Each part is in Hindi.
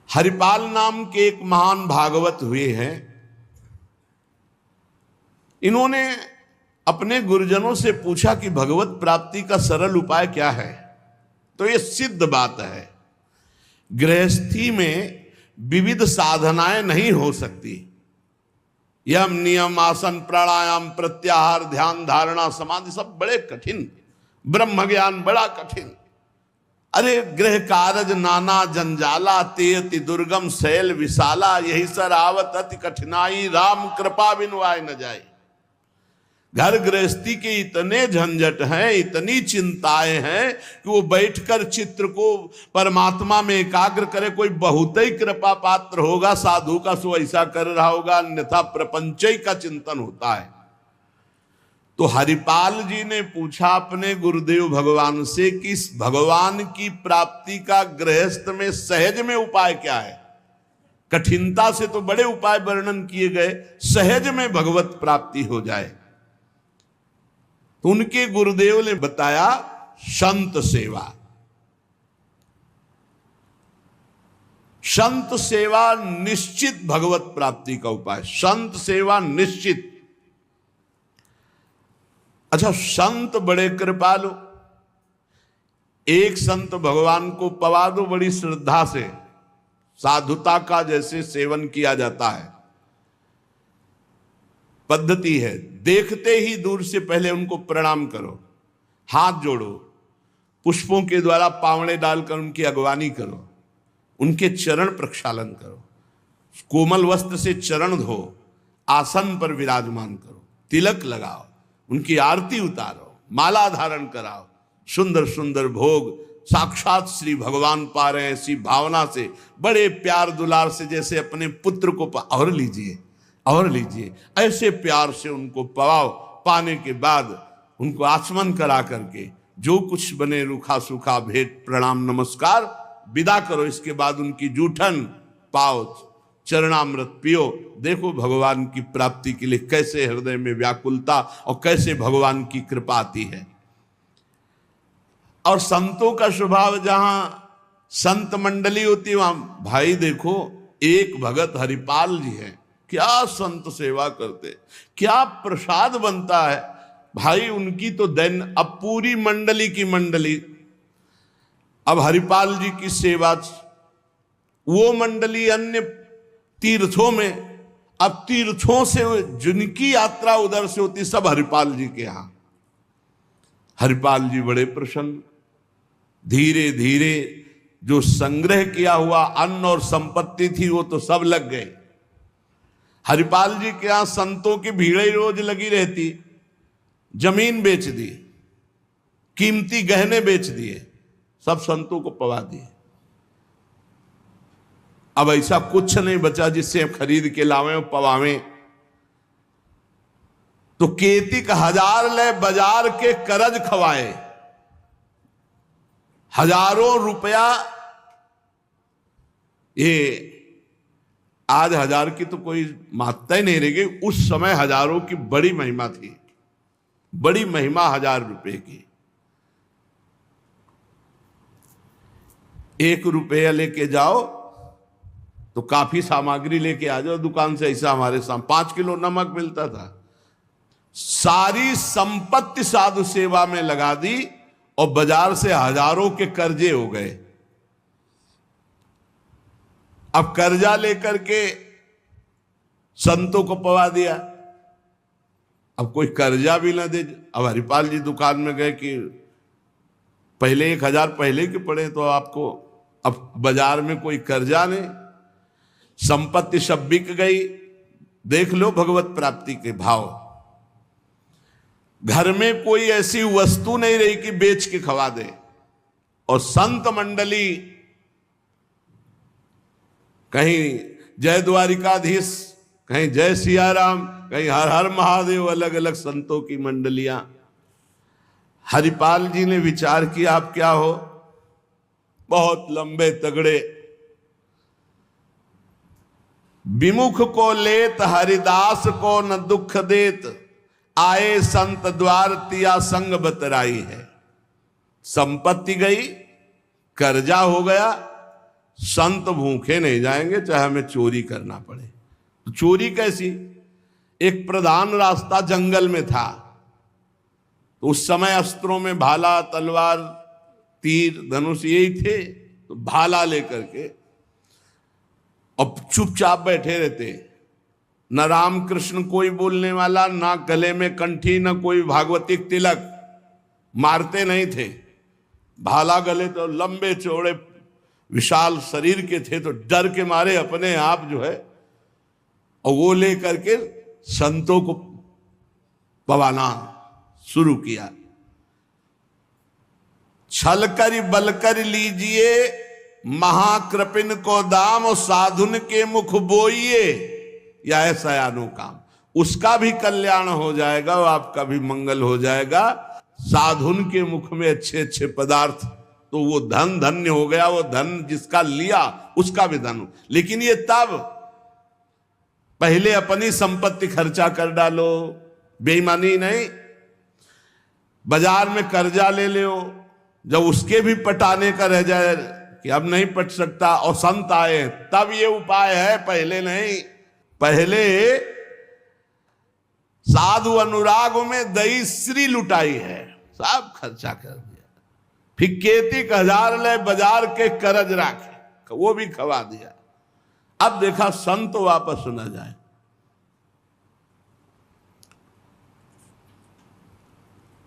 हरिपाल नाम के एक महान भागवत हुए हैं। इन्होंने अपने गुरुजनों से पूछा कि भगवत प्राप्ति का सरल उपाय क्या है। तो ये सिद्ध बात है, गृहस्थी में विविध साधनाएं नहीं हो सकती। यम नियम आसन प्राणायाम प्रत्याहार ध्यान धारणा समाधि सब बड़े कठिन, ब्रह्म ज्ञान बड़ा कठिन। अरे गृह कारज नाना जंजाला तेयति दुर्गम शैल विशाला, यही सर आवत अति कठिनाई राम कृपा बिनु आए न जाए। घर गृहस्थी के इतने झंझट हैं, इतनी चिंताएं हैं कि वो बैठकर चित्र को परमात्मा में एकाग्र करे। कोई बहुत ही कृपा पात्र होगा साधु का, सो ऐसा कर रहा होगा, अन्यथा प्रपंच का चिंतन होता है। तो हरिपाल जी ने पूछा अपने गुरुदेव भगवान से कि इस भगवान की प्राप्ति का गृहस्थ में सहज में उपाय क्या है। कठिनता से तो बड़े उपाय वर्णन किए गए, सहज में भगवत प्राप्ति हो जाए। तो उनके गुरुदेव ने बताया संत सेवा। संत सेवा निश्चित भगवत प्राप्ति का उपाय, संत सेवा निश्चित। अच्छा, संत बड़े कृपालु, एक संत भगवान को पवा दो बड़ी श्रद्धा से, साधुता का जैसे सेवन किया जाता है, पद्धति है। देखते ही दूर से पहले उनको प्रणाम करो, हाथ जोड़ो, पुष्पों के द्वारा पावड़े डालकर उनकी अगवानी करो, उनके चरण प्रक्षालन करो, कोमल वस्त्र से चरण धो, आसन पर विराजमान करो, तिलक लगाओ, उनकी आरती उतारो, माला धारण कराओ, सुंदर सुंदर भोग साक्षात श्री भगवान पा रहे हैं ऐसी भावना से, बड़े प्यार दुलार से, जैसे अपने पुत्र को और लीजिए और लीजिए, ऐसे प्यार से उनको पवाओ। पाने के बाद उनको आचमन करा करके जो कुछ बने रूखा सूखा भेंट प्रणाम नमस्कार विदा करो। इसके बाद उनकी जूठन पाओ, चरणामृत पियो। देखो भगवान की प्राप्ति के लिए कैसे हृदय में व्याकुलता और कैसे भगवान की कृपा आती है। और संतों का स्वभाव, जहां संत मंडली होती है वहां, भाई देखो एक भगत हरिपाल जी हैं, क्या संत सेवा करते, क्या प्रसाद बनता है भाई उनकी तो दैन। अब पूरी मंडली की मंडली, अब हरिपाल जी की सेवा, वो मंडली अन्य तीर्थों में, अब तीर्थों से जिनकी यात्रा उधर से होती सब हरिपाल जी के यहां। हरिपाल जी बड़े प्रसन्न, धीरे धीरे जो संग्रह किया हुआ अन्न और संपत्ति थी वो तो सब लग गए। हरिपाल जी के यहां संतों की भीड़ रोज लगी रहती, जमीन बेच दी, कीमती गहने बेच दिए, सब संतों को पवा दिए। अब ऐसा कुछ नहीं बचा जिससे खरीद के लावें और पवावें। तो केतिक 1000 ले बाजार के करज खवाए, हजारों रुपया। ये आज 1000 की तो कोई मात्रा ही नहीं रह गई, उस समय हजारों की बड़ी महिमा थी, बड़ी महिमा 1000 रुपए की। 1 रुपया लेके जाओ तो काफी सामग्री लेके आ जाओ दुकान से। ऐसा हमारे सामने 5 किलो नमक मिलता था। सारी संपत्ति साधु सेवा में लगा दी और बाजार से हजारों के कर्जे हो गए। अब कर्जा लेकर के संतों को पवा दिया। अब कोई कर्जा भी ना दे। अब हरिपाल जी दुकान में गए कि पहले 1000 पहले के पड़े तो आपको, अब बाजार में कोई कर्जा नहीं, संपत्ति सब बिक गई। देख लो भगवत प्राप्ति के भाव। घर में कोई ऐसी वस्तु नहीं रही कि बेच के खवा दे। और संत मंडली, कहीं जय द्वारिकाधीश, कहीं जय सिया राम, कहीं हर हर महादेव, अलग अलग संतों की मंडलियां। हरिपाल जी ने विचार किया आप क्या हो, बहुत लंबे तगड़े। विमुख को लेत हरिदास को न दुख देत, आए संत द्वार तिया संग बतराई है। संपत्ति गई, कर्जा हो गया, संत भूखे नहीं जाएंगे चाहे हमें चोरी करना पड़े। तो चोरी कैसी? एक प्रधान रास्ता जंगल में था, तो उस समय अस्त्रों में भाला, तलवार, तीर, धनुष यही थे। तो भाला लेकर के अब चुपचाप बैठे रहते, न राम कृष्ण कोई बोलने वाला, ना गले में कंठी, न कोई भागवतिक तिलक, मारते नहीं थे। भाला गले तो लंबे चौड़े विशाल शरीर के थे, तो डर के मारे अपने आप जो है और वो लेकर के संतों को पवाना शुरू किया। छल कर बल कर लीजिए महाकृपिन को दाम, और साधुन के मुख बोइए या ऐसा अनुकाम। उसका भी कल्याण हो जाएगा और आपका भी मंगल हो जाएगा। साधुन के मुख में अच्छे अच्छे पदार्थ, तो वो धन धन्य हो गया। वो धन जिसका लिया उसका भी धन। लेकिन ये तब, पहले अपनी संपत्ति खर्चा कर डालो, बेईमानी नहीं। बाजार में कर्जा ले लो, जब उसके भी पटाने का रह जाए कि अब नहीं पट सकता और संत आए, तब ये उपाय है, पहले नहीं। पहले साधु अनुराग में दही श्री लुटाई है, सब खर्चा कर दिया। फिर केतिक 1000 ले बाजार के करज राखे, वो भी खवा दिया। अब देखा संत वापस न जाए।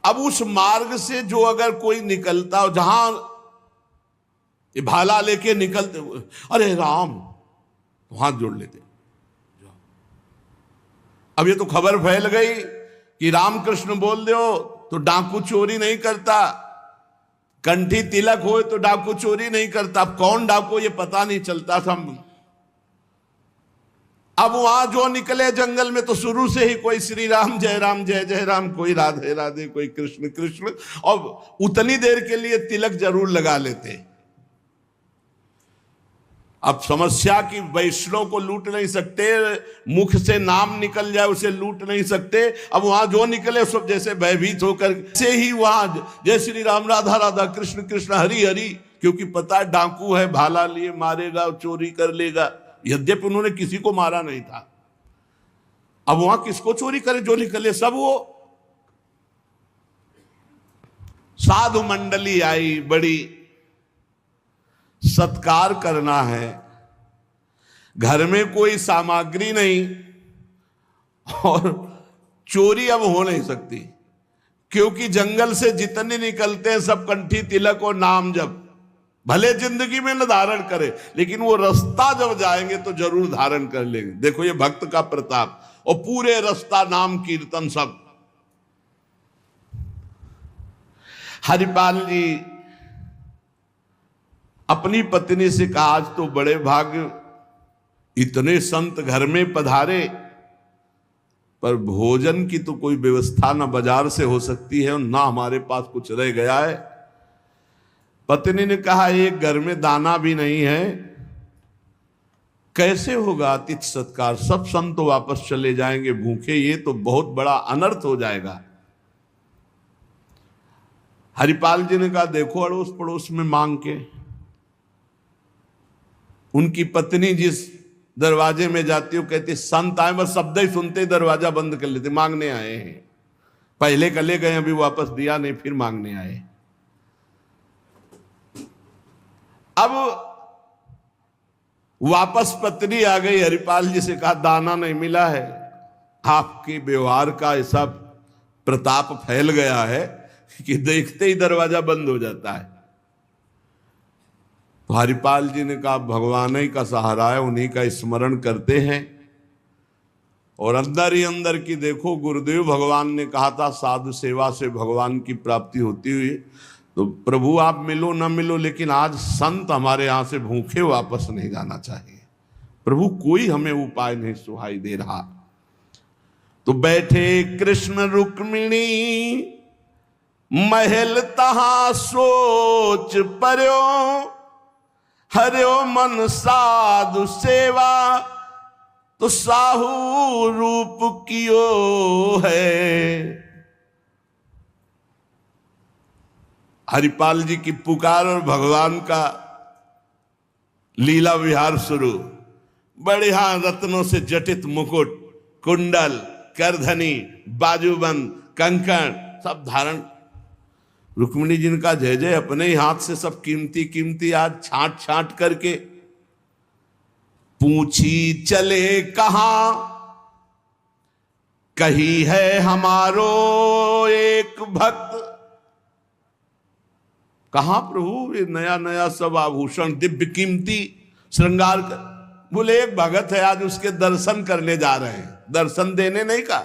अब उस मार्ग से जो अगर कोई निकलता हो, जहां भाला लेके निकलते, अरे राम, तो हाथ जोड़ लेते। अब ये तो खबर फैल गई कि रामकृष्ण बोल दो तो डाकू चोरी नहीं करता, कंठी तिलक हो तो डाकू चोरी नहीं करता। अब कौन डाकू ये पता नहीं चलता था। अब वहां जो निकले जंगल में तो शुरू से ही कोई श्री राम जय जय राम, कोई राधे राधे, कोई कृष्ण कृष्ण, और उतनी देर के लिए तिलक जरूर लगा लेते। अब समस्या की वैष्णव को लूट नहीं सकते, मुख से नाम निकल जाए उसे लूट नहीं सकते। अब वहां जो निकले सब जैसे भयभीत होकर से ही वहां जय श्री राम, राधा राधा, कृष्ण कृष्ण, हरि हरि, क्योंकि पता है डाकू है, भाला लिए मारेगा, चोरी कर लेगा। यद्यपि उन्होंने किसी को मारा नहीं था। अब वहां किसको चोरी करे? जो निकले सब वो। साधु मंडली आई, बड़ी सत्कार करना है, घर में कोई सामग्री नहीं और चोरी अब हो नहीं सकती, क्योंकि जंगल से जितने निकलते हैं सब कंठी तिलक और नाम जप। भले जिंदगी में न धारण करे, लेकिन वो रास्ता जब जाएंगे तो जरूर धारण कर लेंगे। देखो ये भक्त का प्रताप, और पूरे रास्ता नाम कीर्तन सब। हरिपाल जी अपनी पत्नी से कहा, आज तो बड़े भाग्य, इतने संत घर में पधारे, पर भोजन की तो कोई व्यवस्था ना बाजार से हो सकती है और ना हमारे पास कुछ रह गया है। पत्नी ने कहा, एक घर में दाना भी नहीं है, कैसे होगा अतिथि सत्कार? सब संत तो वापस चले जाएंगे भूखे, ये तो बहुत बड़ा अनर्थ हो जाएगा। हरिपाल जी ने कहा, देखो अड़ोस पड़ोस में मांग के। उनकी पत्नी जिस दरवाजे में जाती हो, कहती संत आए, बस शब्द ही सुनते दरवाजा बंद कर लेते, मांगने आए हैं। पहले कले गए, अभी वापस दिया नहीं, फिर मांगने आए। अब वापस पत्नी आ गई, हरिपाल जी से कहा, दाना नहीं मिला है। आपके व्यवहार का ऐसा प्रताप फैल गया है कि देखते ही दरवाजा बंद हो जाता है। तो हरिपाल जी ने कहा, भगवान ही का सहारा है, उन्हीं का स्मरण करते हैं। और अंदर ही अंदर की देखो, गुरुदेव भगवान ने कहा था साधु सेवा से भगवान की प्राप्ति होती हुई। तो प्रभु आप मिलो ना मिलो, लेकिन आज संत हमारे यहां से भूखे वापस नहीं जाना चाहिए। प्रभु कोई हमें उपाय नहीं सुहाई दे रहा। तो बैठे कृष्ण रुक्मिणी महल तहां सोच पर्यो, हरियो मन साधु सेवा तो साहू रूप कियो है। हरिपाल जी की पुकार और भगवान का लीला विहार शुरू। बढ़िया रत्नों से जटित मुकुट, कुंडल, करधनी, बाजूबंद, कंकण सब धारण। रुक्मिणी जी का जय जय, अपने ही हाथ से सब कीमती कीमती आज छांट छांट करके। पूछी चले कहां, कही है हमारो एक भक्त। कहां प्रभु ये नया नया सब आभूषण दिव्य कीमती श्रृंगार कर। बोले एक भगत है, आज उसके दर्शन करने जा रहे हैं। दर्शन देने नहीं का,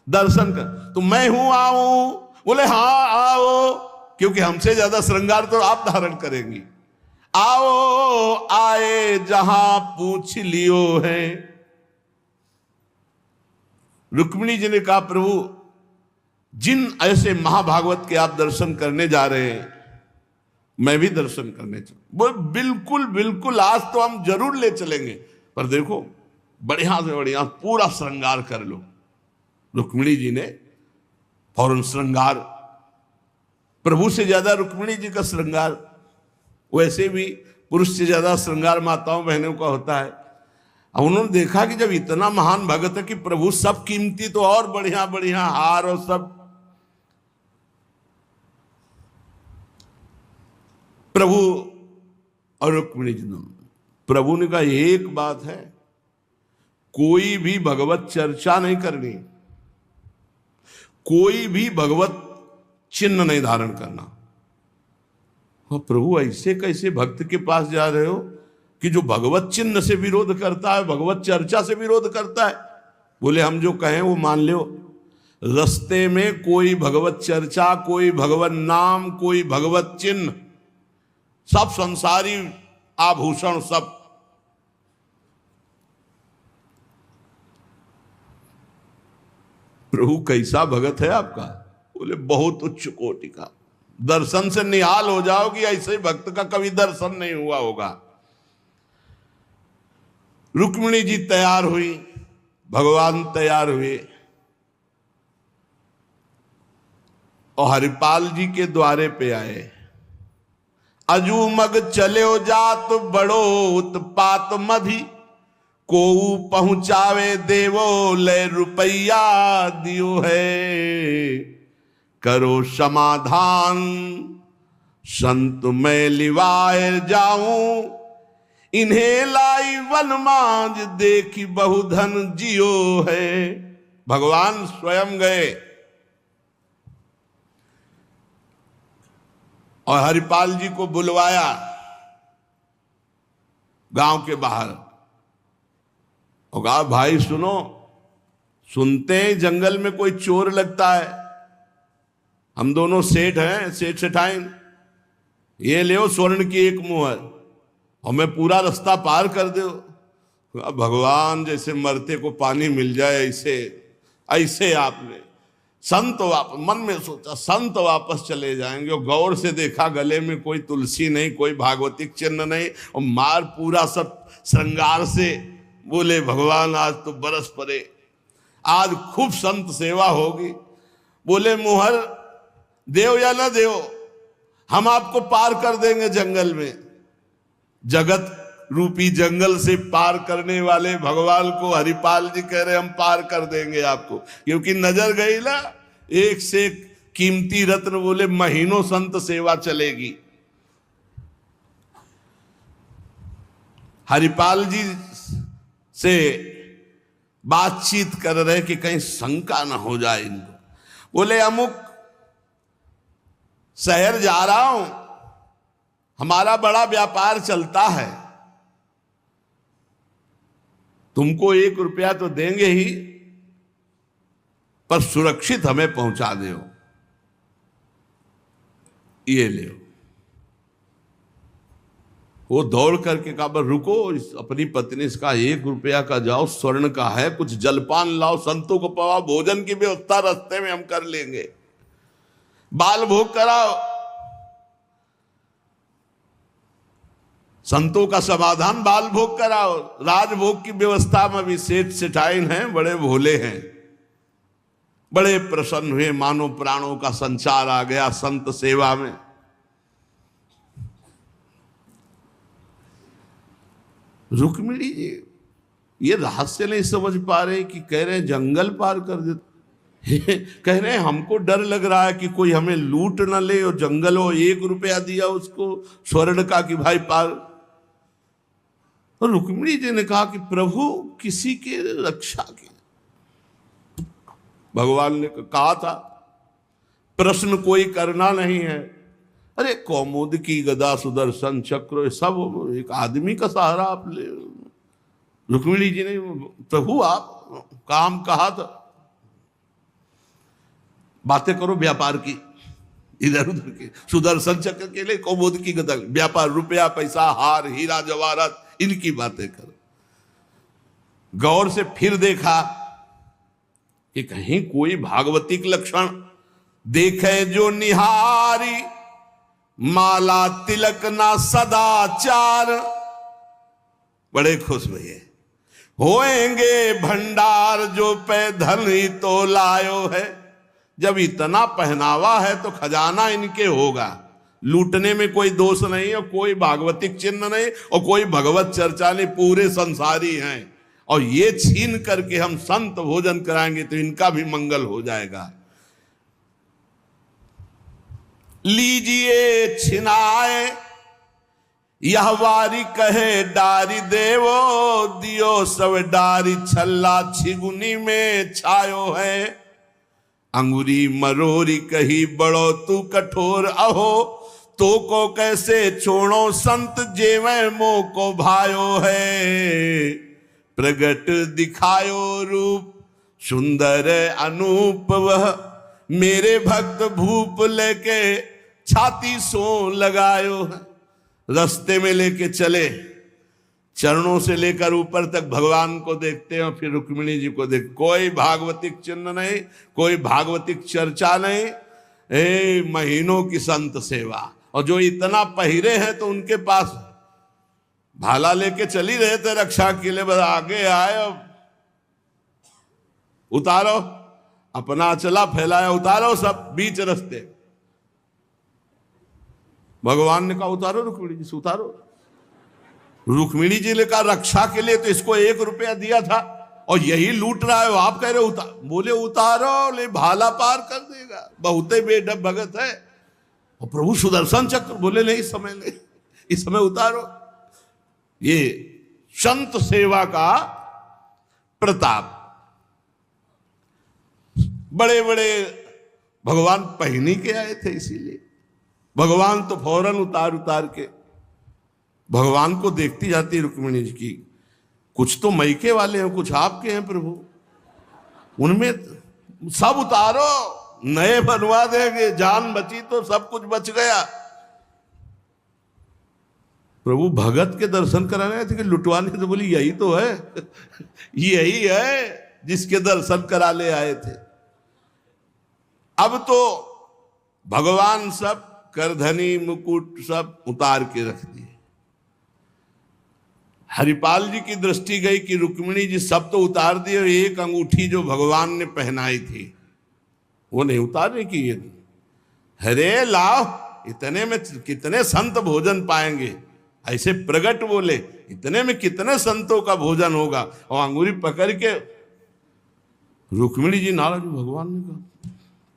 दर्शन कर। तो मैं हूं, आऊं? बोले हाँ आओ, क्योंकि हमसे ज्यादा श्रृंगार तो आप धारण करेंगी। आओ आए जहां पूछ लियो है। रुक्मिणी जी ने कहा प्रभु जिन ऐसे महाभागवत के आप दर्शन करने जा रहे हैं, मैं भी दर्शन करने चल। बोल बिल्कुल बिल्कुल, आज तो हम जरूर ले चलेंगे, पर देखो बढ़िया से बढ़िया पूरा श्रृंगार कर लो। रुक्मिणी जी ने फौरन श्रृंगार, प्रभु से ज्यादा रुक्मिणी जी का श्रृंगार। वैसे भी पुरुष से ज्यादा श्रृंगार माताओं बहनों का होता है। अब उन्होंने देखा कि जब इतना महान भगत है कि प्रभु सब कीमती, तो और बढ़िया बढ़िया हार और सब। प्रभु और रुक्मिणी जी, प्रभु ने कहा एक बात है, कोई भी भगवत चर्चा नहीं करनी, कोई भी भगवत चिन्ह नहीं धारण करना। प्रभु ऐसे कैसे भक्त के पास जा रहे हो कि जो भगवत चिन्ह से विरोध करता है, भगवत चर्चा से विरोध करता है? बोले हम जो कहें वो मान लो। रस्ते में कोई भगवत चर्चा, कोई भगवत नाम, कोई भगवत चिन्ह, सब संसारी आभूषण सब। प्रभु कैसा भगत है आपका? बोले बहुत उच्च कोटि का, दर्शन से निहाल हो जाओगी, ऐसे भक्त का कभी दर्शन नहीं हुआ होगा। रुक्मिणी जी तैयार हुई, भगवान तैयार हुए और हरिपाल जी के द्वारे पे आए। अजू मग चले जात बड़ो उत्पात मधि, को पहुंचावे देवो ले रुपया दियो है। करो समाधान संत मैं लिवाए जाऊं, इन्हें लाई वन मांझ देखी बहुधन जियो है। भगवान स्वयं गए और हरिपाल जी को बुलवाया गांव के बाहर और कहा भाई सुनो, सुनते हैं जंगल में कोई चोर लगता है, हम दोनों सेठ हैं, सेठ सेठाइन, ये ले स्वर्ण की एक मुहर हमें पूरा रास्ता पार कर दो। भगवान जैसे मरते को पानी मिल जाए ऐसे ऐसे आपने संत वापस मन में सोचा, संत वापस चले जाएंगे। और गौर से देखा गले में कोई तुलसी नहीं, कोई भागवतिक चिन्ह नहीं, और मार पूरा सब श्रृंगार से। बोले भगवान आज तो बरस पड़े, आज खूब संत सेवा होगी। बोले मुहर देव या ना देव, हम आपको पार कर देंगे जंगल में। जगत रूपी जंगल से पार करने वाले भगवान को हरिपाल जी कह रहे हम पार कर देंगे आपको, क्योंकि नजर गई ना एक से एक कीमती रत्न। बोले महीनों संत सेवा चलेगी। हरिपाल जी से बातचीत कर रहे कि कहीं शंका ना हो जाए इनको। बोले अमुक शहर जा रहा हूं, हमारा बड़ा व्यापार चलता है, तुमको 1 रुपया तो देंगे ही, पर सुरक्षित हमें पहुंचा दो, ये ले। वो दौड़ करके कहा रुको, अपनी पत्नी से कहा 1 रुपया का जाओ, स्वर्ण का है, कुछ जलपान लाओ, संतों को पवाओ, भोजन की व्यवस्था रास्ते में हम कर लेंगे, बाल भोग कराओ, संतों का समाधान बाल भोग कराओ। राजभोग की व्यवस्था में भी सेठ सेठाइन हैं, बड़े भोले हैं, बड़े प्रसन्न हुए, मानो प्राणों का संचार आ गया संत सेवा में। रुक्मिणी जी ये रहस्य नहीं समझ पा रहे कि कह रहे जंगल पार कर देते, कह रहे हैं हमको डर लग रहा है कि कोई हमें लूट न ले, और जंगल हो 1 रुपया दिया उसको स्वर्ण का कि भाई पार। और रुक्मिणी जी ने कहा कि प्रभु किसी के रक्षा के, भगवान ने कहा था प्रश्न कोई करना नहीं है। अरे कौमुद की गदा सुदर्शन चक्र सब एक आदमी का सहारा आप ले। रुक्मिणी जी ने प्रभु आप काम कहा था, बातें करो व्यापार की, इधर उधर की, सुदर्शन चक्र के लिए कौमुद की गदा, व्यापार, रुपया पैसा हार हीरा जवाहरात, इनकी बातें करो। गौर से फिर देखा कि कहीं कोई भागवतिक लक्षण देखे जो निहारी, माला तिलक ना सदाचार। बड़े खुश हुए, होएंगे भंडार जो पे धन ही तो लायो है। जब इतना पहनावा है तो खजाना इनके होगा, लूटने में कोई दोष नहीं, और कोई भागवतिक चिन्ह नहीं, और कोई भगवत चर्चा नहीं, पूरे संसारी हैं। और ये छीन करके हम संत भोजन कराएंगे तो इनका भी मंगल हो जाएगा। लीजिए छिनाए यह वारी कहे डारी देवो, दियो सब डारी छल्ला छिगुनी में छायो है। अंगुरी मरोरी कही बड़ो तू कठोर, अहो तो को कैसे छोड़ो संत जेवे मो को भायो है। प्रगट दिखायो रूप सुंदर अनूप, वह मेरे भक्त भूप लेके छाती सो लगायो है। रास्ते में लेके चले, चरणों से लेकर ऊपर तक भगवान को देखते हैं, और फिर रुक्मिणी जी को देख, कोई भागवतिक चिन्ह नहीं, कोई भागवतिक चर्चा नहीं, महीनों की संत सेवा। और जो इतना पहिरे हैं तो उनके पास भाला लेके चली रहे थे रक्षा के लिए, बस आगे आए, उतारो, अपना चला फैलाया, उतारो सब बीच रास्ते। भगवान ने कहा उतारो रुक्मिणी जी से, उतारो। रुक्मिणी जी ने कहा रक्षा के लिए तो इसको 1 रुपया दिया था और यही लूट रहा है, आप कह रहे उतार। बोले उतारो, ले भाला पार कर देगा, बहुते बेढब भगत है। और प्रभु सुदर्शन चक्र, बोले नहीं इस समय ले, इस समय उतारो। ये संत सेवा का प्रताप। बड़े बड़े भगवान पहनी के आए थे, इसीलिए भगवान तो फौरन उतार के भगवान को देखती जाती रुक्मिणी जी की। कुछ तो मैके वाले हैं, कुछ आपके हैं प्रभु, उनमें सब उतारो, नए बनवा देंगे, जान बची तो सब कुछ बच गया। प्रभु भगत के दर्शन कराने आए थे कि लुटवाने? तो बोली यही तो है, यही है जिसके दर्शन कराने आए थे। अब तो भगवान सब करधनी मुकुट सब उतार के रख दिए। हरिपाल जी की दृष्टि गई कि रुक्मिणी जी सब तो उतार दिए, एक अंगूठी जो भगवान ने पहनाई थी वो नहीं उतारने की। ये हरे लाओ, इतने में कितने संत भोजन पाएंगे। ऐसे प्रगट बोले, इतने में कितने संतों का भोजन होगा। और अंगूरी पकड़ के रुक्मिणी जी नाराज, भगवान ने कहा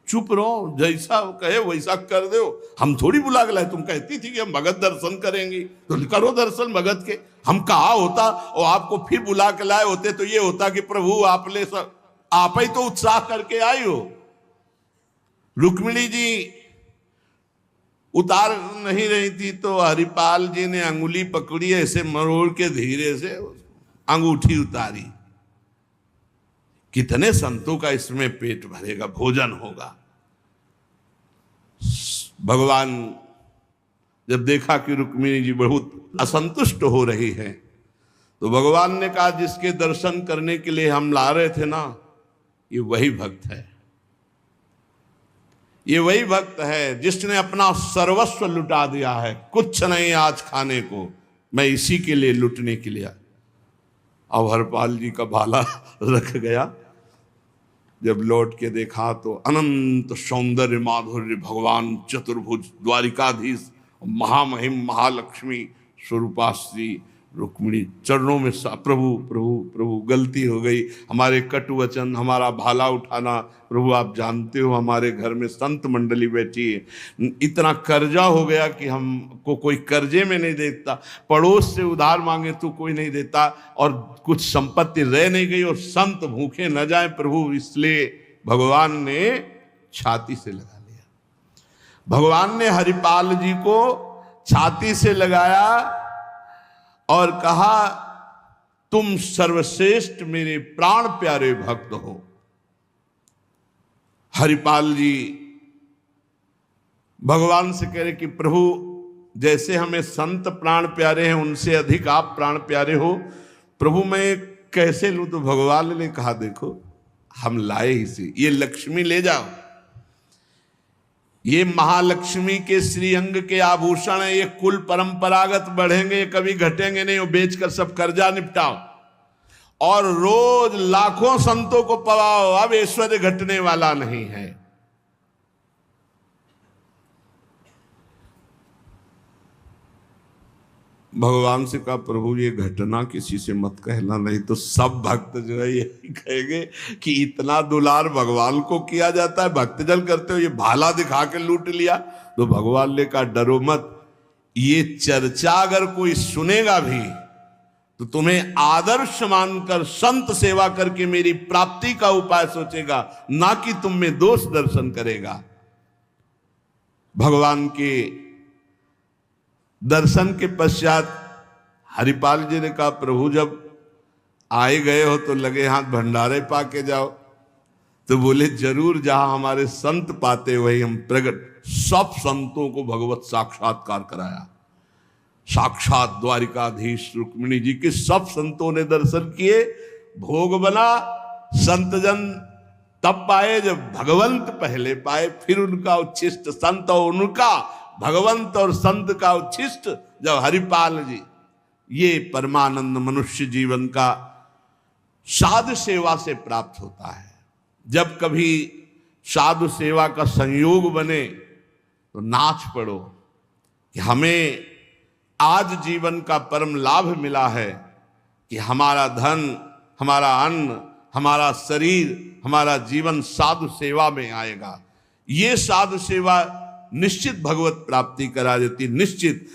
चुप रहो, जैसा कहे वैसा कर दो, हम थोड़ी बुला के लाए। तुम कहती थी कि हम भगत दर्शन करेंगे तो करो दर्शन भगत के। हम कहा होता और आपको फिर बुला के लाए होते तो ये होता कि प्रभु आप ले सब, आप ही तो उत्साह करके आई हो। रुक्मिणी जी उतार नहीं रही थी तो हरिपाल जी ने अंगुली पकड़ी, ऐसे मरोड़ के धीरे से अंगूठी उतारी। कितने संतों का इसमें पेट भरेगा, भोजन होगा। भगवान जब देखा कि रुक्मिणी जी बहुत असंतुष्ट हो रही है तो भगवान ने कहा जिसके दर्शन करने के लिए हम ला रहे थे ना, ये वही भक्त है, ये वही भक्त है जिसने अपना सर्वस्व लुटा दिया है। कुछ नहीं आज खाने को, मैं इसी के लिए लुटने के लिए। अब हरपाल जी का भाला रख गया। जब लौट के देखा तो अनंत सौंदर्य माधुर्य भगवान चतुर्भुज द्वारिकाधीश महामहिम महालक्ष्मी स्वरूपाश्री रुक्मिणी चरणों में प्रभु प्रभु प्रभु गलती हो गई, हमारे कटु वचन, हमारा भाला उठाना, प्रभु आप जानते हो हमारे घर में संत मंडली बैठी है, इतना कर्जा हो गया कि हमको कोई कर्जे में नहीं देता, पड़ोस से उधार मांगे तो कोई नहीं देता, और कुछ संपत्ति रह नहीं गई और संत भूखे न जाए प्रभु, इसलिए भगवान ने छाती से लगा लिया। भगवान ने हरिपाल जी को छाती से लगाया और कहा तुम सर्वश्रेष्ठ मेरे प्राण प्यारे भक्त हो। हरिपाल जी भगवान से कह रहे कि प्रभु जैसे हमें संत प्राण प्यारे हैं उनसे अधिक आप प्राण प्यारे हो, प्रभु मैं कैसे लूं? तो भगवान ने कहा देखो हम लाए ही से, ये लक्ष्मी ले जाओ, ये महालक्ष्मी के श्रीअंग के आभूषण है, ये कुल परंपरागत बढ़ेंगे, कभी घटेंगे नहीं, वो बेचकर सब कर्जा निपटाओ और रोज लाखों संतों को पवाओ, अब ऐश्वर्य घटने वाला नहीं है। भगवान से कहा प्रभु ये घटना किसी से मत कहना, नहीं तो सब भक्त जो है यही कहेंगे कि इतना दुलार भगवान को किया जाता है, भक्तजन करते हो ये भाला दिखा के लूट लिया। तो भगवान ने कहा डरो मत, ये चर्चा अगर कोई सुनेगा भी तो तुम्हें आदर्श मानकर संत सेवा करके मेरी प्राप्ति का उपाय सोचेगा, ना कि तुम में दोष दर्शन करेगा। भगवान के दर्शन के पश्चात हरिपाल जी ने कहा प्रभु जब आए गए हो तो लगे हाथ भंडारे पाके जाओ। तो बोले जरूर, जहां हमारे संत पाते वही हम प्रकट। सब संतों को भगवत साक्षात्कार कराया, साक्षात द्वारिकाधीश रुक्मिणी जी के सब संतों ने दर्शन किए, भोग बना। संतजन तब पाए जब भगवंत पहले पाए, फिर उनका उच्छिष्ट संत और उनका भगवंत और संत का उच्छिष्ट जब हरिपाल जी। ये परमानंद मनुष्य जीवन का साधु सेवा से प्राप्त होता है। जब कभी साधु सेवा का संयोग बने तो नाच पड़ो कि हमें आज जीवन का परम लाभ मिला है कि हमारा धन, हमारा अन्न, हमारा शरीर, हमारा जीवन साधु सेवा में आएगा। ये साधु सेवा निश्चित भगवत प्राप्ति करा देती, निश्चित।